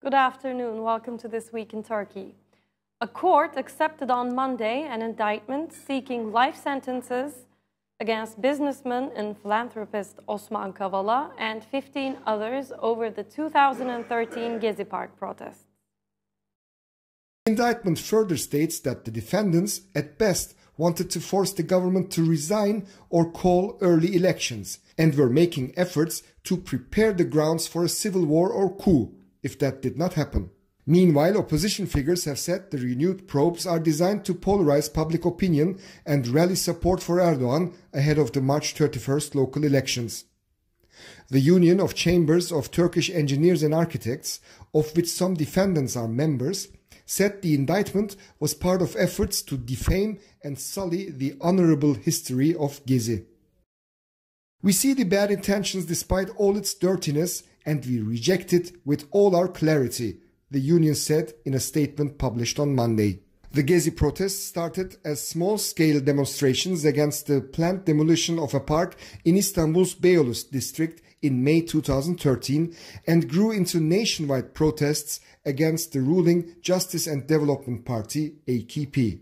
Good afternoon. Welcome to This Week in Turkey. A court accepted on Monday an indictment seeking life sentences against businessman and philanthropist Osman Kavala and 15 others over the 2013 Gezi Park protests. The indictment further states that the defendants, at best, wanted to force the government to resign or call early elections, and were making efforts to prepare the grounds for a civil war or coup, if that did not happen. Meanwhile, opposition figures have said the renewed probes are designed to polarize public opinion and rally support for Erdogan ahead of the March 31st local elections. The Union of Chambers of Turkish Engineers and Architects, of which some defendants are members, said the indictment was part of efforts to defame and sully the honorable history of Gezi. We see the bad intentions despite all its dirtiness, and we reject it with all our clarity, the union said in a statement published on Monday. The Gezi protests started as small-scale demonstrations against the planned demolition of a park in Istanbul's Beyoğlu district in May 2013 and grew into nationwide protests against the ruling Justice and Development Party, AKP.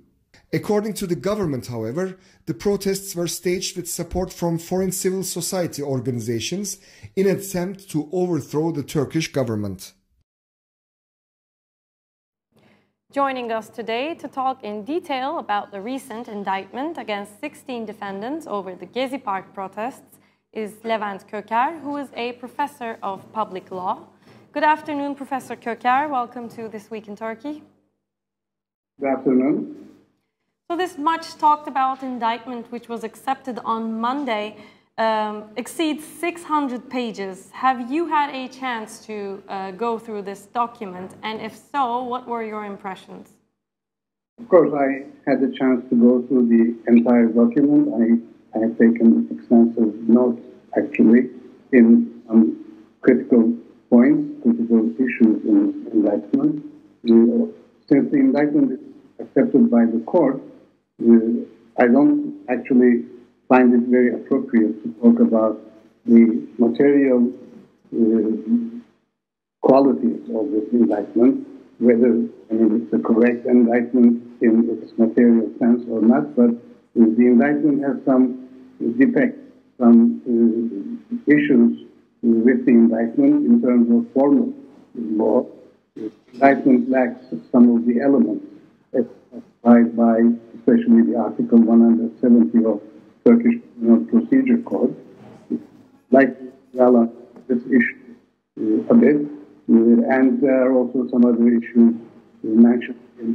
According to the government, however, the protests were staged with support from foreign civil society organizations in an attempt to overthrow the Turkish government. Joining us today to talk in detail about the recent indictment against 16 defendants over the Gezi Park protests is Levent Köker, who is a professor of public law. Good afternoon, Professor Köker. Welcome to This Week in Turkey. Good afternoon. So this much talked about indictment, which was accepted on Monday, exceeds 600 pages. Have you had a chance to go through this document? And if so, what were your impressions? Of course, I had the chance to go through the entire document. I have taken extensive notes, actually, in some critical points, critical issues in the indictment. Since the indictment is accepted by the court, I don't actually find it very appropriate to talk about the material qualities of this indictment, whether it's a correct indictment in its material sense or not, but the indictment has some defects, some issues with the indictment in terms of formal law. The indictment lacks some of the elements specified by especially the Article 170 of Turkish Criminal Procedure Code. I'd like to dwell on this issue a bit, and there are also some other issues mentioned in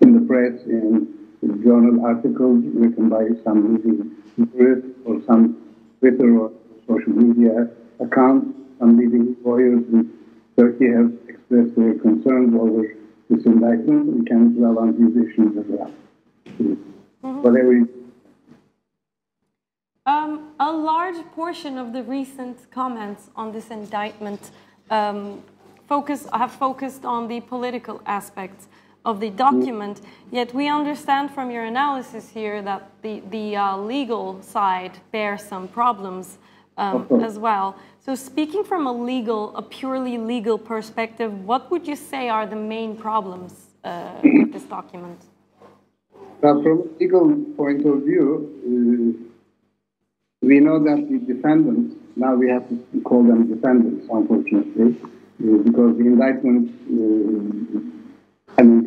the press, in journal articles written by some leading jurists or some Twitter or social media accounts. Some leading lawyers in Turkey have expressed their concerns over this indictment. We can dwell on these issues as well. Whatever you... A large portion of the recent comments on this indictment have focused on the political aspects of the document, yet we understand from your analysis here that the legal side bears some problems as well. So speaking from a purely legal perspective, what would you say are the main problems with this document? From a legal point of view, we know that the defendants, now we have to call them defendants, unfortunately, because the indictment,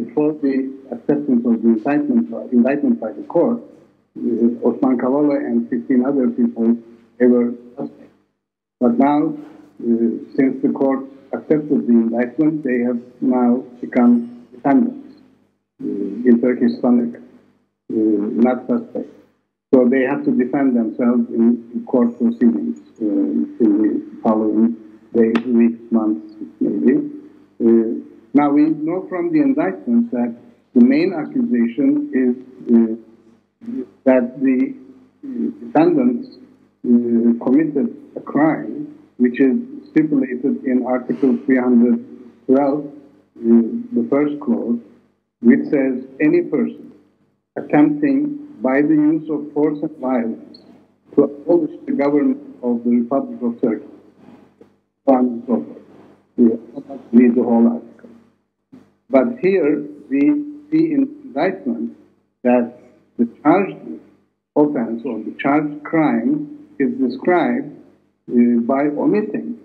before the acceptance of the indictment by the court, Osman Kavala and 15 other people, they were suspects. But now, since the court accepted the indictment, they have now become defendants in Turkish stomach, not suspects. So they have to defend themselves in court proceedings in the following days, weeks, months, maybe. Now we know from the indictment that the main accusation is that the defendants committed a crime which is stipulated in Article 312, the first clause, which says any person attempting by the use of force and violence to abolish the government of the Republic of Turkey, so on and so forth. read the whole article. But here we see in indictment that the charged offense or the charged crime is described by omitting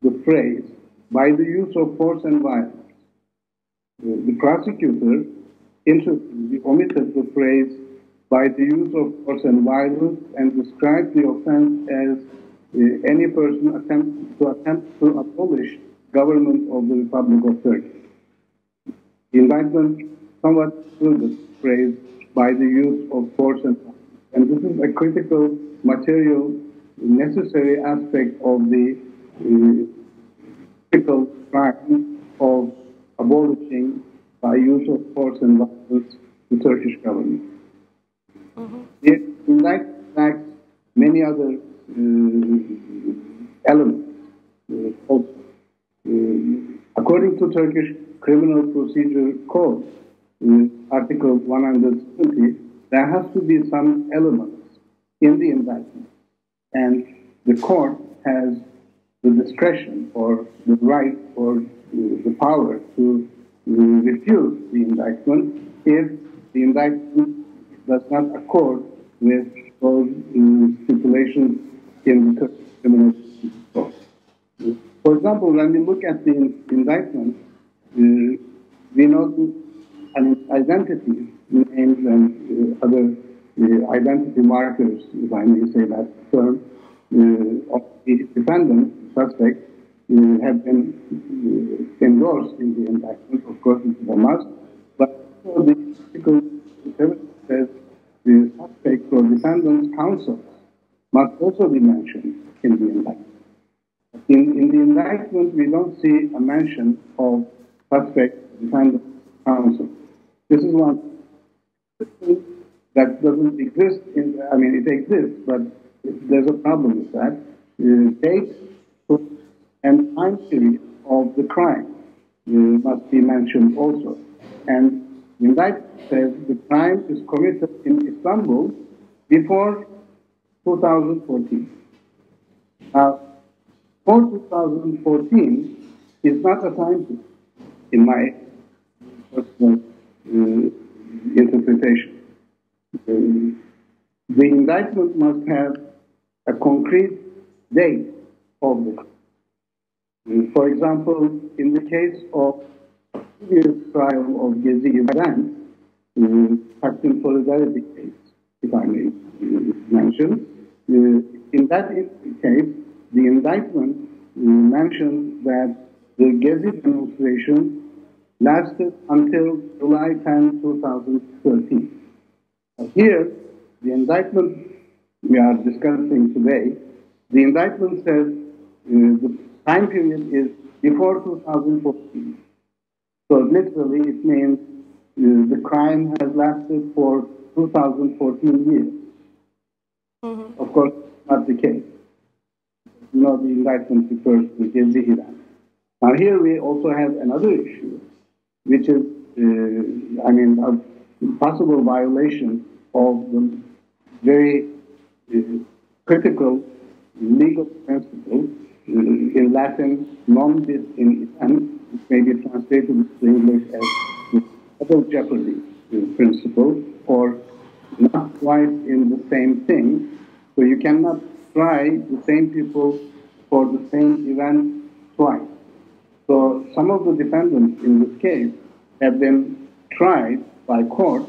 the phrase by the use of force and violence. The prosecutor interestingly omitted the phrase by the use of force and violence and described the offense as any person attempt to abolish government of the Republic of Turkey. The indictment somewhat included the phrase by the use of force and violence. And this is a critical material necessary aspect of the critical crime of abolishing by use of force and violence the Turkish government. The indictment lacks many other elements also. According to Turkish Criminal Procedure Code, Article 170, there has to be some elements in the indictment, and the court has the discretion or the right or the power to refuse the indictment if the indictment does not accord with those stipulations in the Turkish Criminal Procedure Code. For example, when we look at the indictment, we notice identities, names, and other identity markers, if I may say that term, of the defendant, suspect, have been endorsed in the indictment. Of course, this is a must, but also the article says the suspect or defendant's counsel must also be mentioned in the indictment. In the indictment, we don't see a mention of suspect or defendant's counsel. This is one that doesn't exist it exists, but there's a problem with that. Date and time period of the crime must be mentioned also. And the indictment says the crime is committed in Istanbul before 2014. Now, for 2014 is not a time period, in my personal interpretation. The indictment must have a concrete date of the crime. For example, in the case of the previous trial of Gezi event, Taksim Solidarity case, if I may mention, in that case, the indictment mentioned that the Gezi demonstration lasted until July 10, 2013. Here, the indictment we are discussing today, the indictment says the time period is before 2014. So literally it means the crime has lasted for 2014 years. Of course, not the case. The indictment refers to Gezi event. Now here we also have another issue, which is, a possible violation of the very critical legal principle in Latin, non bis in idem, which may be translated into English as double jeopardy principle, or not twice in the same thing. So you cannot try the same people for the same event twice. So some of the defendants in this case have been tried by court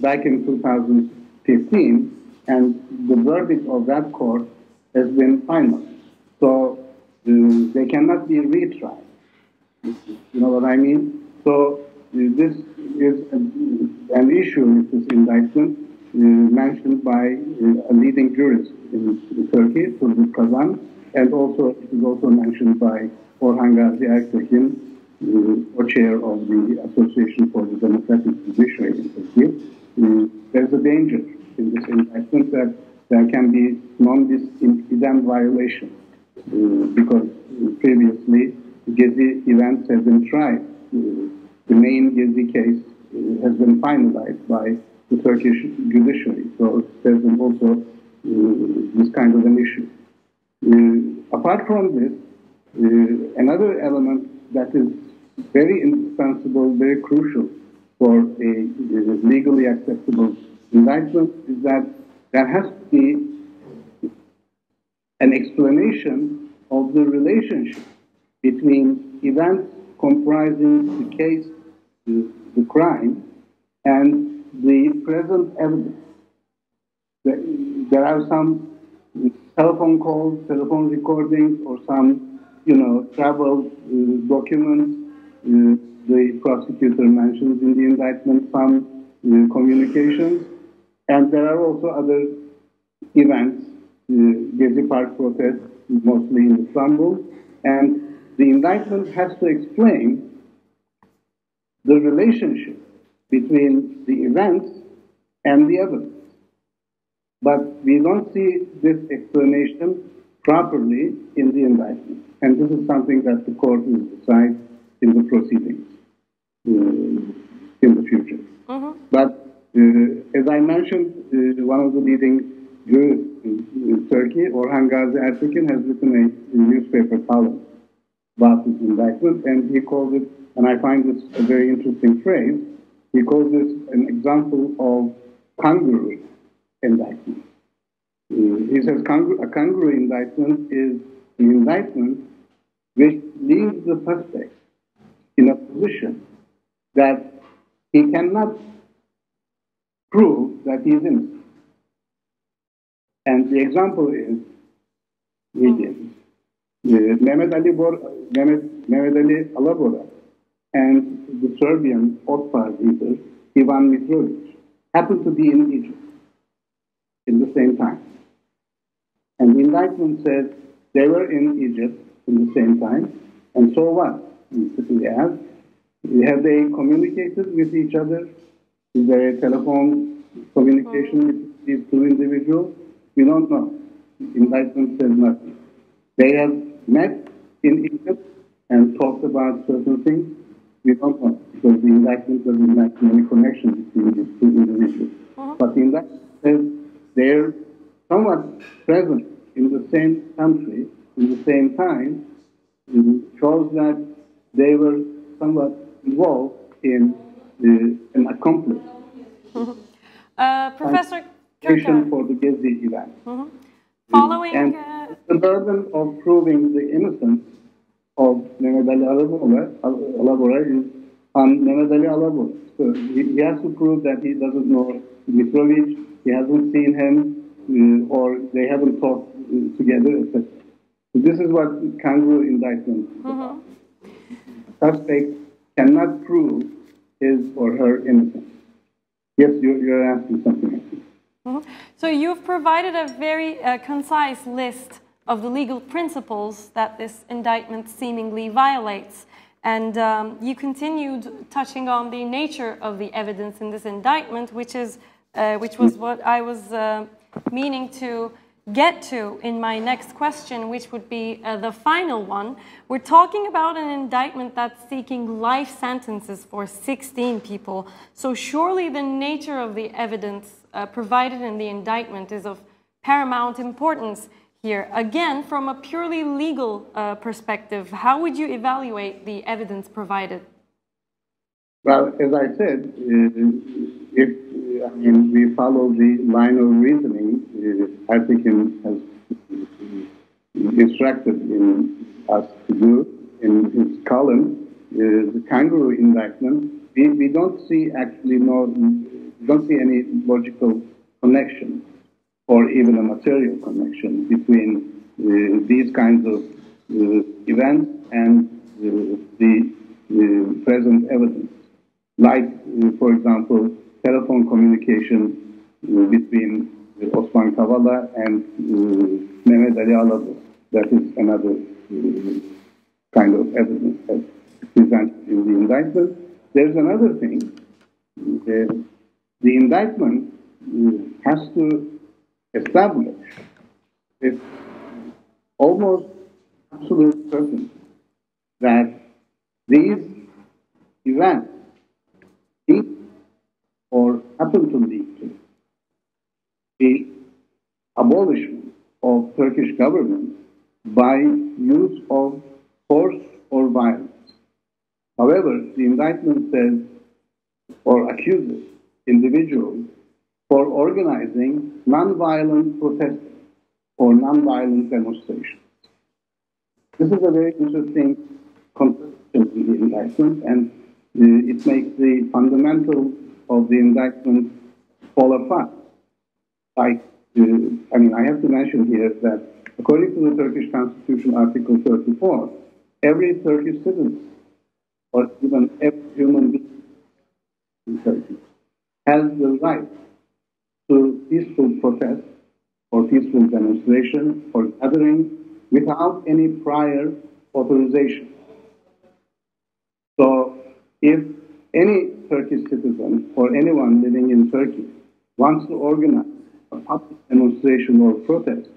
back in 2015, and the verdict of that court has been final. So they cannot be retried. You know what I mean? So this is an issue with this indictment mentioned by a leading jurist in Turkey, Turgut Kazan, and also it is also mentioned by Orhan Gazi Ertekin, co-chair of the Association for the Democratic Judiciary in Turkey. There's a danger in this indictment that there can be non-bis in idem violation because previously Gezi events have been tried. The main Gezi case has been finalized by the Turkish judiciary. So there's also this kind of an issue. Apart from this, another element that is very indispensable, very crucial for a legally acceptable indictment is that there has to be an explanation of the relationship between events comprising the case, the crime, and the present evidence. There are some telephone calls, telephone recordings, or some, travel documents. The prosecutor mentions in the indictment some communications, and there are also other events, Gezi Park protests, mostly in Istanbul, and the indictment has to explain the relationship between the events and the evidence. But we don't see this explanation properly in the indictment, and this is something that the court will decide in the proceedings in the future. But as I mentioned, one of the leading jurists in Turkey, Orhan Gazi Ertekin, has written a newspaper column about this indictment, and he calls it, and I find this a very interesting phrase, he calls this an example of congruous indictment. He says a congruous indictment is an indictment which leaves the suspect in a position that he cannot prove that he is innocent. And the example is, Mehmet Ali Alabora and the Serbian Otpar leader, Ivan Mitrovic, happened to be in Egypt in the same time. And the indictment says they were in Egypt in the same time, and so what? Have they communicated with each other? Is there a telephone communication with these two individuals? We don't know. The indictment says nothing. They have met in Egypt and talked about certain things. We don't know, because the indictment doesn't mention any connection between these two individuals. But the indictment says they're somewhat present in the same country, in the same time, shows that they were somewhat involved in an accomplice. Professor Köker, for the Gezi event. Following and the burden of proving the innocence of Mehmet Ali Alabora is on Mehmet Ali Alabora. So he has to prove that he doesn't know Mitrovic, he hasn't seen him, or they haven't talked together, etc. So this is what congruous indictment is about. Suspect cannot prove his or her innocence. Yes, you're asking something. So you've provided a very concise list of the legal principles that this indictment seemingly violates. And you continued touching on the nature of the evidence in this indictment, which was what I was meaning to get to in my next question, which would be the final one. We're talking about an indictment that's seeking life sentences for 16 people. So surely the nature of the evidence provided in the indictment is of paramount importance here. Again, from a purely legal perspective, how would you evaluate the evidence provided? Well, as I said, if we follow the line of reasoning Ertekin has instructed us to do in his column, the congruous indictment, we don't see any logical connection or even a material connection between these kinds of events and the present evidence. Like, for example, telephone communication between Osman Kavala and Mehmet Ali Alabora. That is another kind of evidence that's presented in the indictment. There's another thing. The indictment has to establish with almost absolute certainty that these events lead or happen to lead to the abolishment of Turkish government by use of force or violence. However, the indictment says or accuses individuals for organizing non-violent protests or non-violent demonstrations. This is a very interesting contradiction in the indictment, and it makes the fundamentals of the indictment fall apart. Like, I have to mention here that according to the Turkish Constitution, Article 34, every Turkish citizen, or even every human being in Turkey, has the right to peaceful protest or peaceful demonstration or gathering without any prior authorization. So if any Turkish citizen or anyone living in Turkey wants to organize a public demonstration or protest,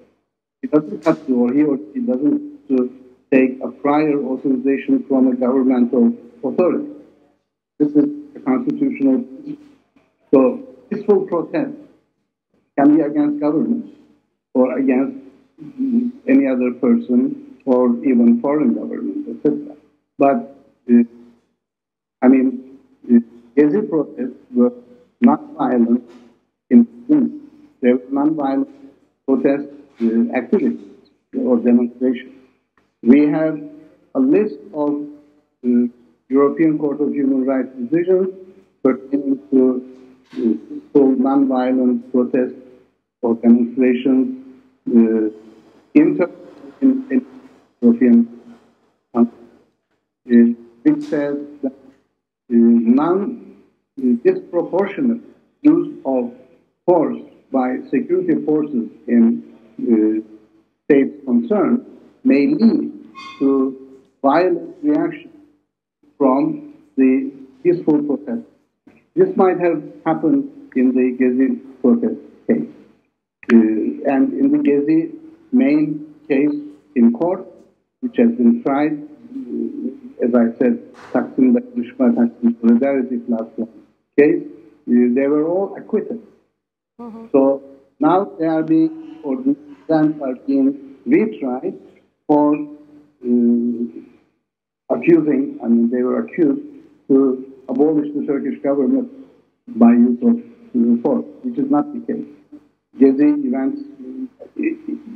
he doesn't have to, or he or she doesn't have to take a prior authorization from a governmental authority. This is a constitutional principle. So peaceful protest can be against government or against any other person or even foreign government, etc. But, Gezi protests were not violent in the beginning. They were non-violent protest activities or demonstrations. We have a list of European Court of Human Rights decisions pertaining to peaceful non-violent protests or demonstrations in European countries, which says that non-disproportionate use of force by security forces in states concerned may lead to violent reaction from the peaceful protest. This might have happened in the Gezi protest case. And in the Gezi main case in court, which has been tried, as I said, Taksim Dayanışma, Taksim Solidarity platform case, they were all acquitted. So now they are being, or the events are being retried for accusing, they were accused to abolish the Turkish government by use of force, which is not the case. Gezi events,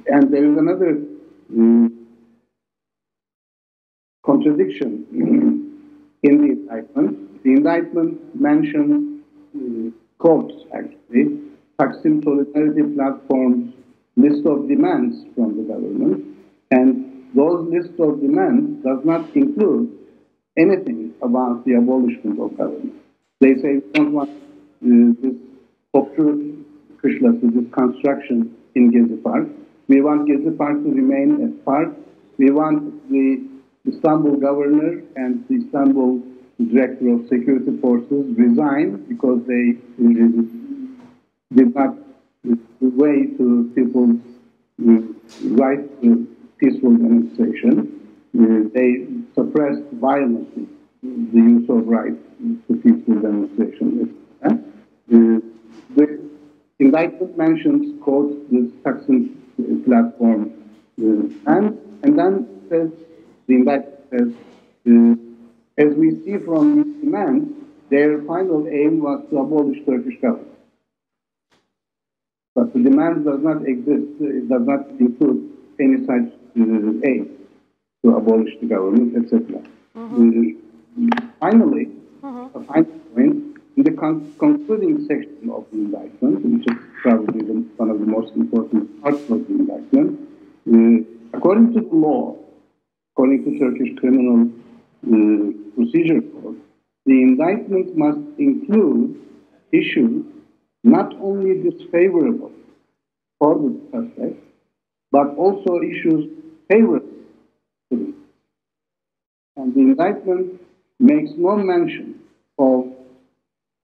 and there is another contradiction in the indictment. The indictment mentions, quotes actually, Taksim Solidarity Platform's list of demands from the government, and those lists of demands does not include anything about the abolishment of government. They say we don't want this Topçu Kışlası, this construction in Gezi Park. We want Gezi Park to remain a park. We want the Istanbul governor and the Istanbul director of security forces resign because they did not give way to people's right to peaceful demonstration. They suppressed violently the use of right to peaceful demonstration. The indictment mentions, quotes, this Taksim platform, and then says, the indictment says, as we see from these demands, their final aim was to abolish Turkish government. But the demand does not exist, it does not include any such aim to abolish the government, etc. Finally, a final point, in the concluding section of the indictment, which is probably one of the most important parts of the indictment, according to the law, according to Turkish Criminal Procedure Code, the indictment must include issues not only disfavorable for the suspect, but also issues favorable to them. And the indictment makes no mention of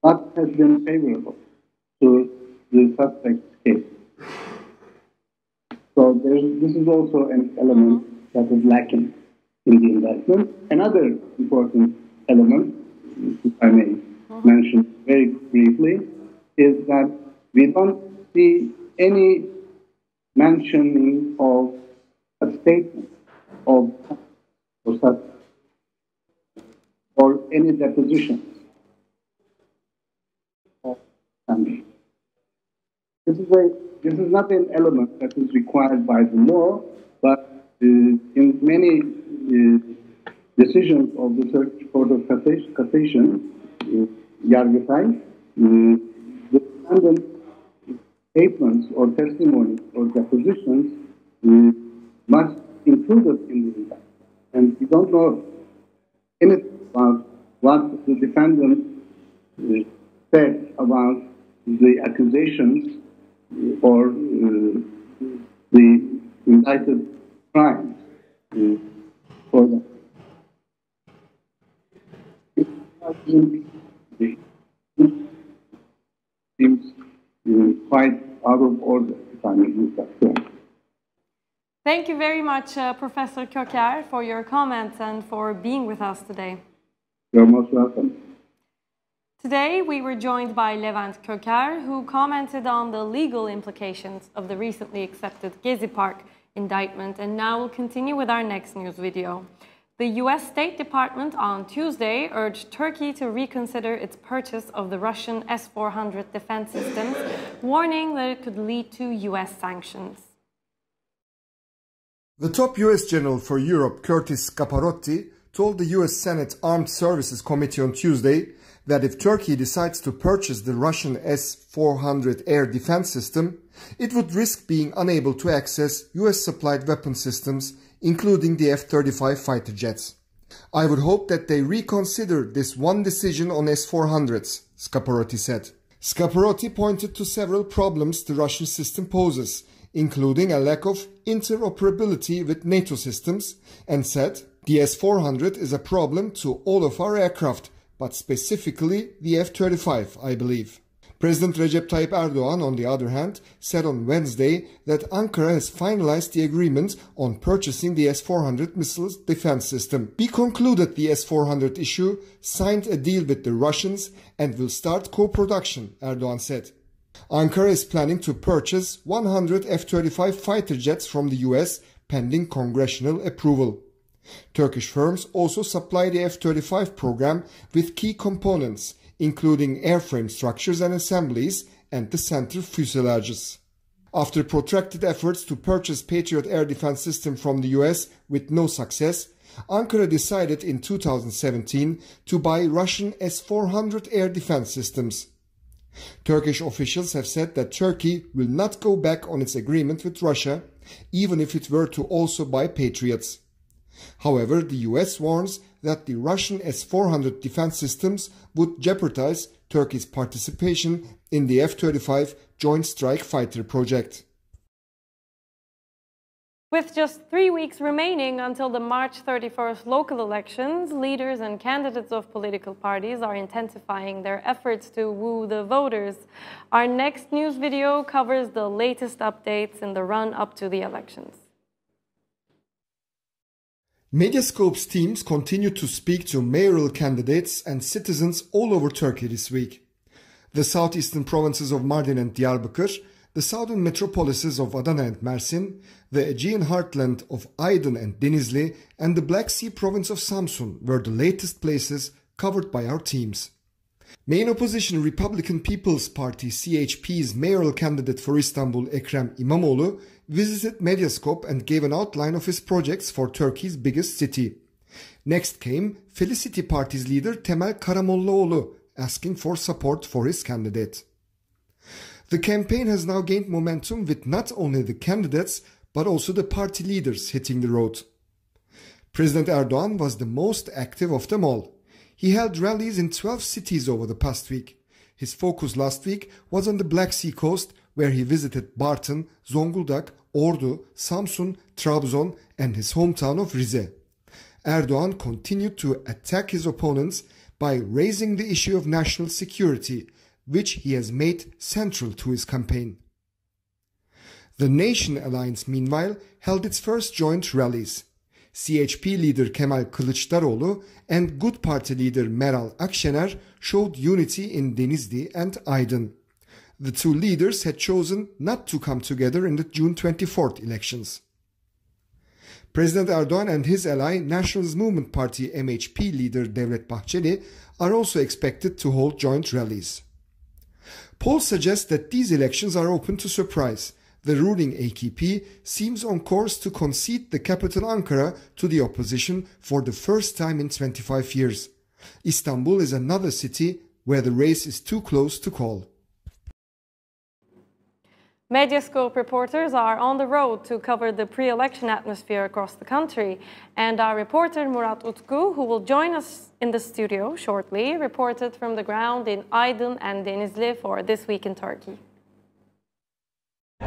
what has been favorable to the suspect's case. So this is also an element that is lacking in the indictment. Another important element, if I may mention very briefly, is that we don't see any mentioning of a statement of or any depositions. And this is not an element that is required by the law, but in many decisions of the Turkish Court of Cassation, Yargıtay, the defendant statements or testimonies or depositions must be included in the indictment. And we don't know anything about what the defendant said about the accusations or the indicted crimes for them. It seems quite out of order, if I may use that term. Thank you very much, Professor Köker, for your comments and for being with us today. You're most welcome. Today, we were joined by Levent Köker, who commented on the legal implications of the recently accepted Gezi Park indictment, and now we'll continue with our next news video. The US State Department on Tuesday urged Turkey to reconsider its purchase of the Russian S-400 defense systems, warning that it could lead to US sanctions. The top US General for Europe, Curtis Scaparotti, told the US Senate Armed Services Committee on Tuesday that if Turkey decides to purchase the Russian S-400 air defense system, it would risk being unable to access US-supplied weapon systems, including the F-35 fighter jets. I would hope that they reconsider this one decision on S-400s, Scaparotti said. Scaparotti pointed to several problems the Russian system poses, including a lack of interoperability with NATO systems, and said, "The S-400 is a problem to all of our aircraft, but specifically the F-35, I believe." President Recep Tayyip Erdogan, on the other hand, said on Wednesday that Ankara has finalized the agreement on purchasing the S-400 missile defense system. "We concluded the S-400 issue, signed a deal with the Russians, and will start co-production," Erdogan said. Ankara is planning to purchase 100 F-35 fighter jets from the US pending congressional approval. Turkish firms also supply the F-35 program with key components, including airframe structures and assemblies and the center fuselages. After protracted efforts to purchase Patriot air defense system from the US with no success, Ankara decided in 2017 to buy Russian S-400 air defense systems. Turkish officials have said that Turkey will not go back on its agreement with Russia, even if it were to also buy Patriots. However, the US warns that the Russian S-400 defense systems would jeopardize Turkey's participation in the F-35 Joint Strike Fighter project. With just 3 weeks remaining until the March 31st local elections, leaders and candidates of political parties are intensifying their efforts to woo the voters. Our next news video covers the latest updates in the run-up to the elections. Medyascope's teams continue to speak to mayoral candidates and citizens all over Turkey this week. The southeastern provinces of Mardin and Diyarbakır, the southern metropolises of Adana and Mersin, the Aegean heartland of Aydın and Denizli, and the Black Sea province of Samsun were the latest places covered by our teams. Main opposition Republican People's Party CHP's mayoral candidate for Istanbul, Ekrem İmamoğlu, visited Medyascope and gave an outline of his projects for Turkey's biggest city. Next came Felicity Party's leader Temel Karamollaoğlu, asking for support for his candidate. The campaign has now gained momentum with not only the candidates but also the party leaders hitting the road. President Erdogan was the most active of them all. He held rallies in 12 cities over the past week. His focus last week was on the Black Sea coast, where he visited Bartın, Zonguldak, Ordu, Samsun, Trabzon, and his hometown of Rize. Erdogan continued to attack his opponents by raising the issue of national security, which he has made central to his campaign. The Nation Alliance, meanwhile, held its first joint rallies. CHP leader Kemal Kılıçdaroğlu and Good Party leader Meral Akşener showed unity in Denizli and Aydın. The two leaders had chosen not to come together in the June 24th elections. President Erdogan and his ally, Nationalist Movement Party MHP leader Devlet Bahçeli, are also expected to hold joint rallies. Polls suggest that these elections are open to surprise. The ruling AKP seems on course to concede the capital Ankara to the opposition for the first time in 25 years. Istanbul is another city where the race is too close to call. Medyascope reporters are on the road to cover the pre-election atmosphere across the country, and our reporter Murat Utku, who will join us in the studio shortly, reported from the ground in Aydın and Denizli for This Week in Turkey.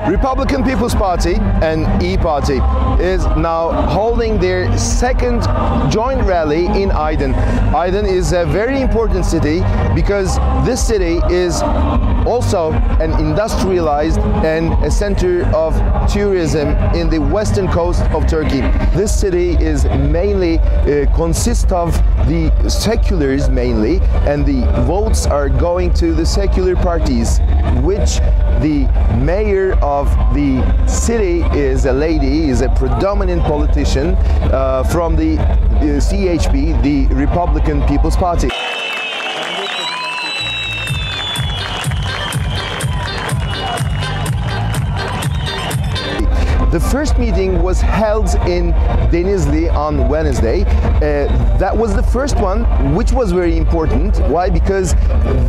Republican People's Party and E-Party is now holding their second joint rally in Aydın. Aydın is a very important city because this city is also an industrialized and a center of tourism in the western coast of Turkey. This city is mainly consists of the seculars mainly, and the votes are going to the secular parties, which the mayor of the city is a lady, is a predominant politician from the CHP, the Republican People's Party. The first meeting was held in Denizli on Wednesday. That was the first one, which was very important. Why? Because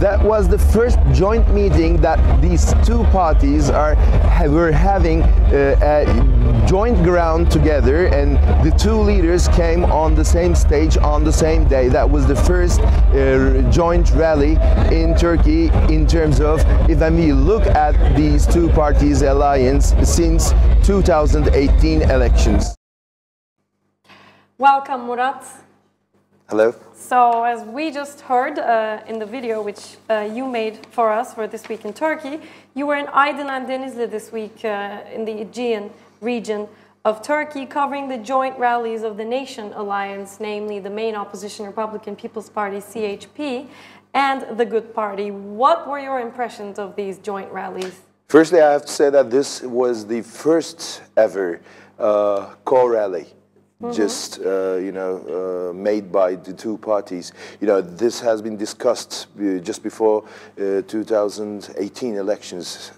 that was the first joint meeting that these two parties were having a joint ground together, and the two leaders came on the same stage on the same day. That was the first joint rally in Turkey in terms of, if we look at these two parties' alliance since 2018 elections. Welcome, Murat. Hello. So, as we just heard in the video which you made for us for This Week in Turkey, you were in Aydın and Denizli this week in the Aegean region of Turkey, covering the joint rallies of the Nation Alliance, namely the main opposition Republican People's Party, CHP, and the Good Party. What were your impressions of these joint rallies? Firstly, I have to say that this was the first ever co-rally, just made by the two parties. You know, this has been discussed just before 2018 elections,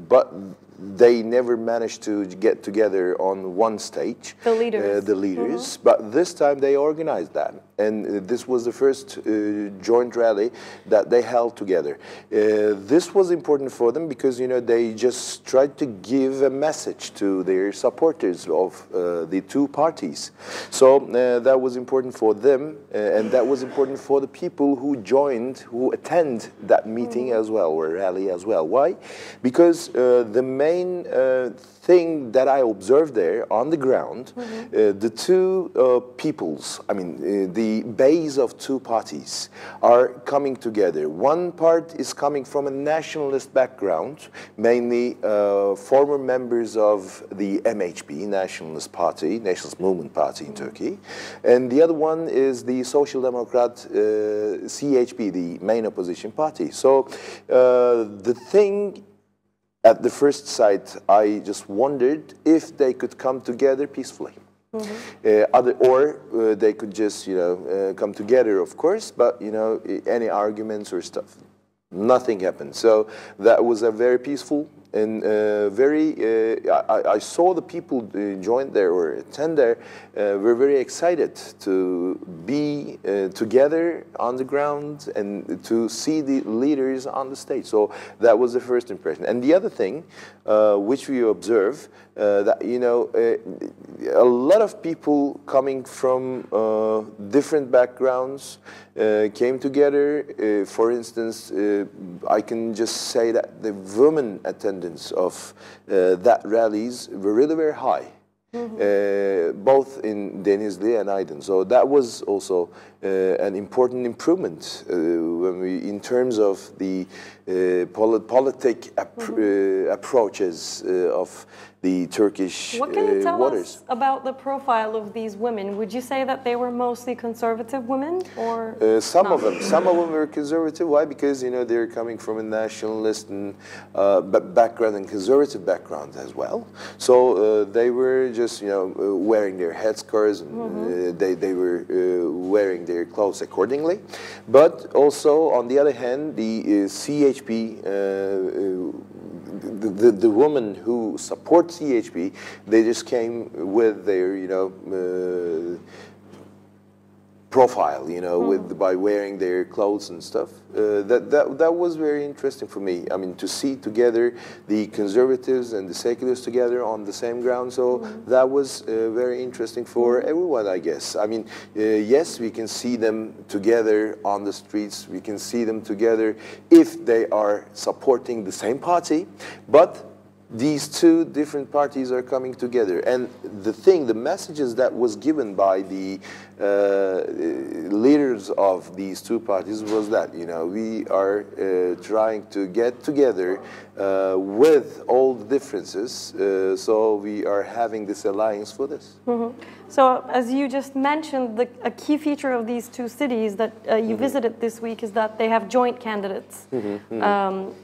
but they never managed to get together on one stage. The leaders. But this time they organized that, and this was the first joint rally that they held together. This was important for them because, you know, they just tried to give a message to their supporters of the two parties. So that was important for them, and that was important for the people who who attend that meeting as well, or rally as well. Why? Because the main thing that I observed there on the ground, the two peoples, I mean, the base of two parties are coming together. One part is coming from a nationalist background, mainly former members of the MHP, Nationalist Party, Nationalist Movement Party in Turkey. And the other one is the Social Democrat CHP, the main opposition party. So the thing, at the first sight, I just wondered if they could come together peacefully. Or they could just, come together, of course, but, any arguments or stuff, nothing happened. So that was a very peaceful and I saw the people join there or attend there were very excited to be together on the ground and to see the leaders on the stage. So that was the first impression. And the other thing which we observe that, a lot of people coming from different backgrounds came together. For instance, I can just say that the women attendance of that rallies were really very high. Both in Denizli and Aydın. So that was also an important improvement in terms of the politic approaches of the Turkish What can you tell waters. us about the profile of these women? Would you say that they were mostly conservative women, or Some not? of them were conservative. Why? Because they're coming from a nationalist and background and conservative background as well. So they were just wearing their headscarves and they were wearing their clothes accordingly. But also on the other hand, the CHP. The women who support CHP, they just came with their, profile, by wearing their clothes and stuff. That was very interesting for me. I mean, to see together the conservatives and the seculars together on the same ground. So that was very interesting for everyone, I guess. I mean, yes, we can see them together on the streets. We can see them together if they are supporting the same party, but these two different parties are coming together, and the messages that was given by the leaders of these two parties was that we are trying to get together with all the differences, so we are having this alliance for this. So, as you just mentioned, a key feature of these two cities that you visited this week is that they have joint candidates in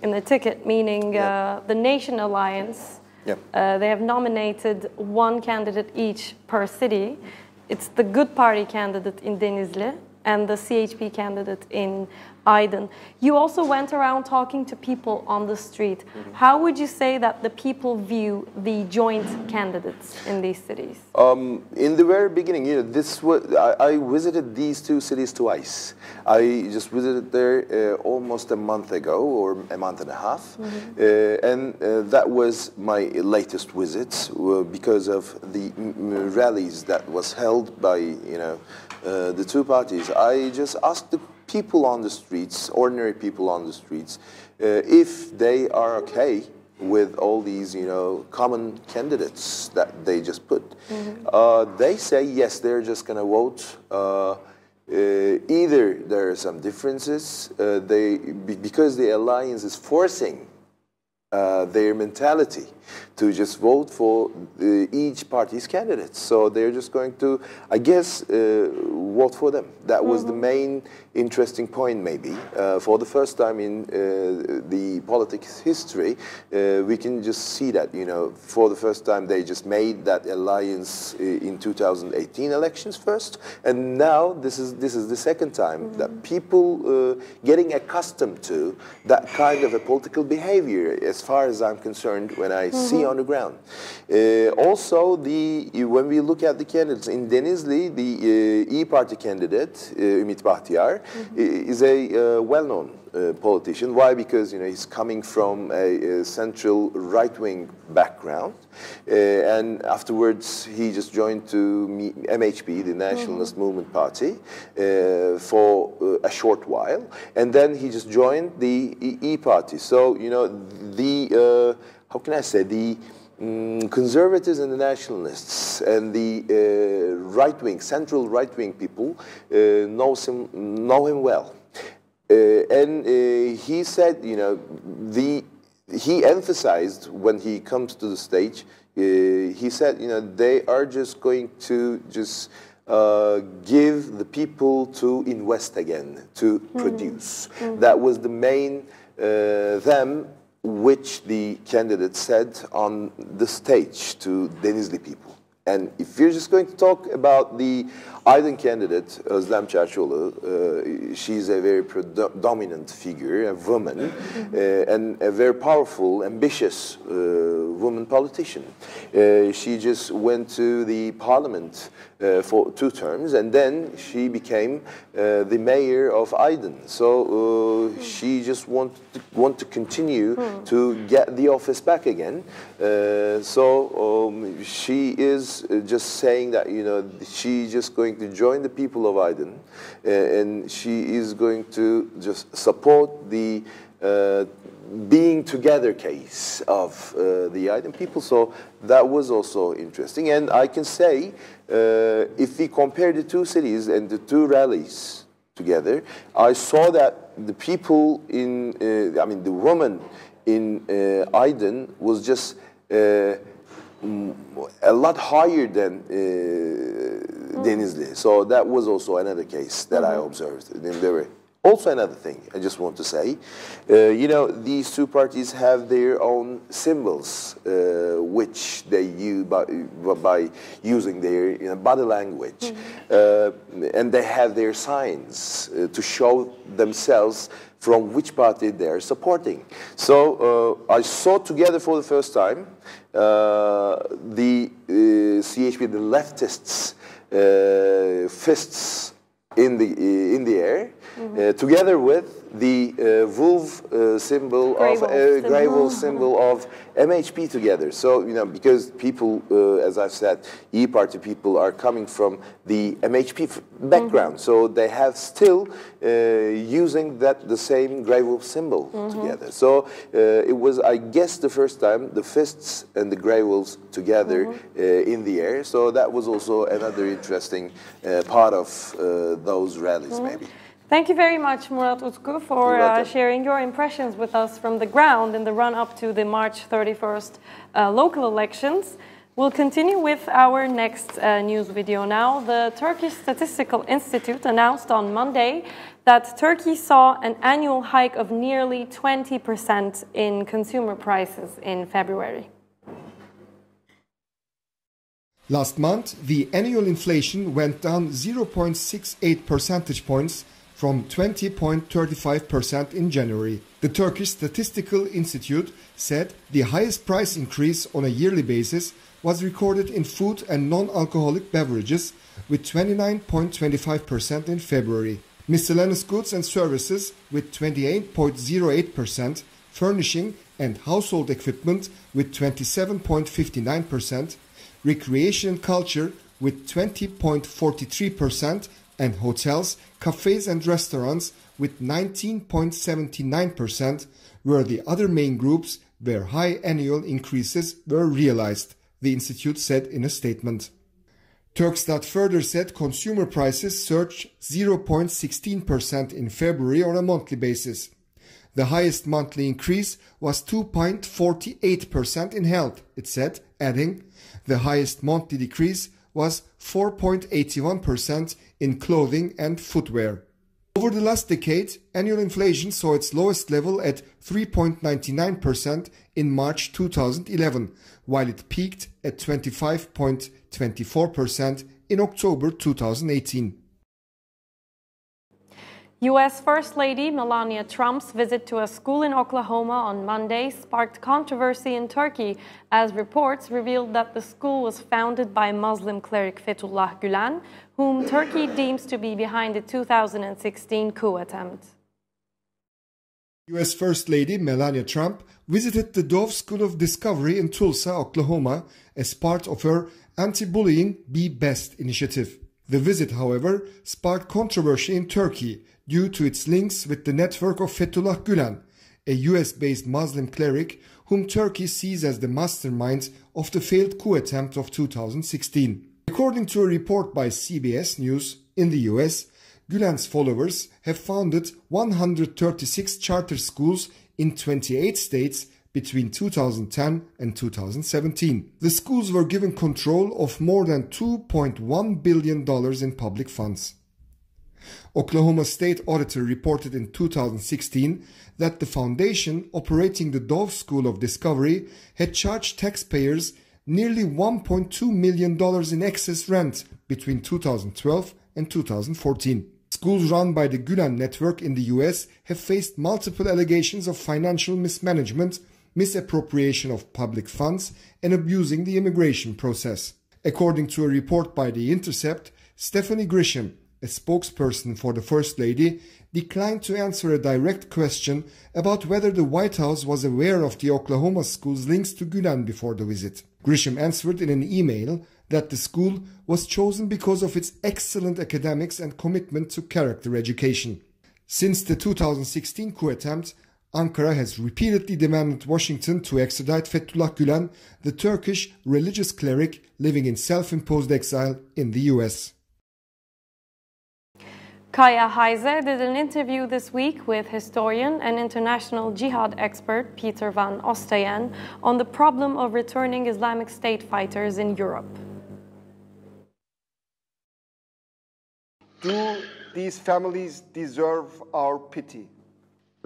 the ticket, meaning the Nation Alliance. They have nominated one candidate each per city. It's the Good Party candidate in Denizli and the CHP candidate in Aydın. You also went around talking to people on the street. How would you say that the people view the joint candidates in these cities? In the very beginning, I visited these two cities twice. I just visited there almost a month ago, or a month and a half, and that was my latest visit because of the rallies that was held by the two parties. I just asked the people on the streets, ordinary people on the streets, if they are okay with all these, common candidates that they just put. They say yes, they're just going to vote. Either there are some differences, because the alliance is forcing their mentality to just vote for each party's candidates. So they're just going to, I guess, vote for them. That was the main interesting point, maybe. For the first time in the politics history, we can just see that, for the first time they just made that alliance in 2018 elections first, and now this is the second time that people getting accustomed to that kind of a political behavior, as far as I'm concerned, when I see on the ground. Also, when we look at the candidates in Denizli, the E-Party candidate, Ümit Bahtiyar, is a well-known politician. Why? Because he's coming from a central right-wing background, and afterwards he just joined to MHP, the Nationalist Movement Party, for a short while, and then he just joined the E-Party. So how can I say, the conservatives and the nationalists and the right-wing, central right-wing people know him well. And he said, he emphasized when he comes to the stage, he said, they are just going to just give the people to invest again, to produce. That was the main which the candidate said on the stage to Denizli people. And if you're just going to talk about the Aydın candidate, Özlem Çerçioğlu, she's a very dominant figure, a woman, and a very powerful, ambitious woman politician. She just went to the parliament for 2 terms, and then she became the mayor of Aydın. So she just want to continue to get the office back again. So she is just saying that she's just going to join the people of Aydın, and she is going to just support the being together case of the Aydın people. So that was also interesting. And I can say, if we compare the two cities and the two rallies together, I saw that the people the woman in Aydın was just a lot higher than Denizli. So that was also another case that I observed. And there were also another thing I just want to say, you know, these two parties have their own symbols, which they use by using their body language, and they have their signs to show themselves from which party they are supporting. So I saw together for the first time the CHP, the leftists, fists in the air, together with the wolf symbol grey wolf symbol of MHP together. So, you know, because people, as I've said, E-Party people are coming from the MHP background, so they have still using the same grey wolf symbol together. So it was, I guess, the first time the fists and the grey wolves together in the air. So that was also another interesting part of those rallies, maybe. Thank you very much, Murat Utku, for sharing your impressions with us from the ground in the run-up to the March 31st local elections. We'll continue with our next news video now. The Turkish Statistical Institute announced on Monday that Turkey saw an annual hike of nearly 20% in consumer prices in February. Last month, the annual inflation went down 0.68 percentage points from 20.35% in January. The Turkish Statistical Institute said the highest price increase on a yearly basis was recorded in food and non-alcoholic beverages with 29.25% in February, miscellaneous goods and services with 28.08%, furnishing and household equipment with 27.59%, recreation and culture with 20.43%, and hotels, cafes and restaurants with 19.79% were the other main groups where high annual increases were realized, the institute said in a statement. Turkstat further said consumer prices surged 0.16% in February on a monthly basis. The highest monthly increase was 2.48% in health, it said, adding, the highest monthly decrease was 4.81% in clothing and footwear. Over the last decade, annual inflation saw its lowest level at 3.99% in March 2011, while it peaked at 25.24% in October 2018. U.S. First Lady Melania Trump's visit to a school in Oklahoma on Monday sparked controversy in Turkey as reports revealed that the school was founded by Muslim cleric Fethullah Gülen, whom Turkey deems to be behind the 2016 coup attempt. U.S. First Lady Melania Trump visited the Dove School of Discovery in Tulsa, Oklahoma, as part of her anti-bullying Be Best initiative. The visit, however, sparked controversy in Turkey due to its links with the network of Fethullah Gülen, a US-based Muslim cleric whom Turkey sees as the mastermind of the failed coup attempt of 2016. According to a report by CBS News, in the US, Gülen's followers have founded 136 charter schools in 28 states between 2010 and 2017. The schools were given control of more than $2.1 billion in public funds. Oklahoma State Auditor reported in 2016 that the foundation operating the Dove School of Discovery had charged taxpayers nearly $1.2 million in excess rent between 2012 and 2014. Schools run by the Gülen network in the US have faced multiple allegations of financial mismanagement, misappropriation of public funds, and abusing the immigration process. According to a report by The Intercept, Stephanie Grisham, a spokesperson for the First Lady, declined to answer a direct question about whether the White House was aware of the Oklahoma school's links to Gülen before the visit. Grisham answered in an email that the school was chosen because of its excellent academics and commitment to character education. Since the 2016 coup attempt, Ankara has repeatedly demanded Washington to extradite Fethullah Gülen, the Turkish religious cleric living in self-imposed exile in the US. Kaya Heise did an interview this week with historian and international jihad expert Peter van Oosteyen on the problem of returning Islamic State fighters in Europe. Do these families deserve our pity?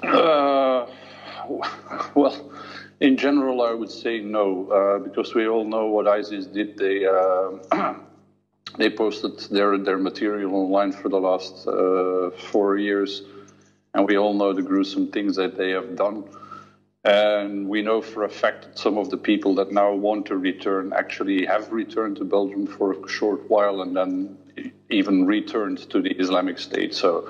Well, in general, I would say no, because we all know what ISIS did. They posted their material online for the last 4 years, and we all know the gruesome things that they have done. And we know for a fact that some of the people that now want to return actually have returned to Belgium for a short while and then even returned to the Islamic State. So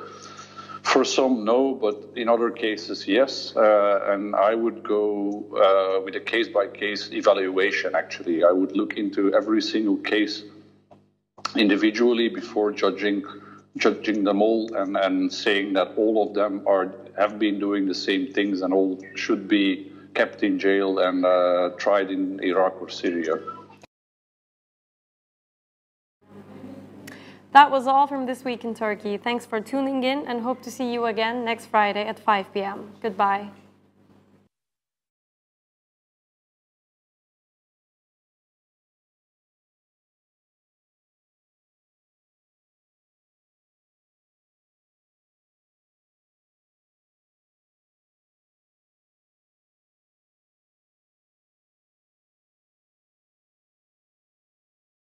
for some, no, but in other cases, yes. And I would go with a case-by-case evaluation, actually. I would look into every single case individually before judging them all and saying that all of them have been doing the same things and all should be kept in jail and tried in Iraq or Syria. That was all from This Week in Turkey. Thanks for tuning in and hope to see you again next Friday at 5 p.m. Goodbye.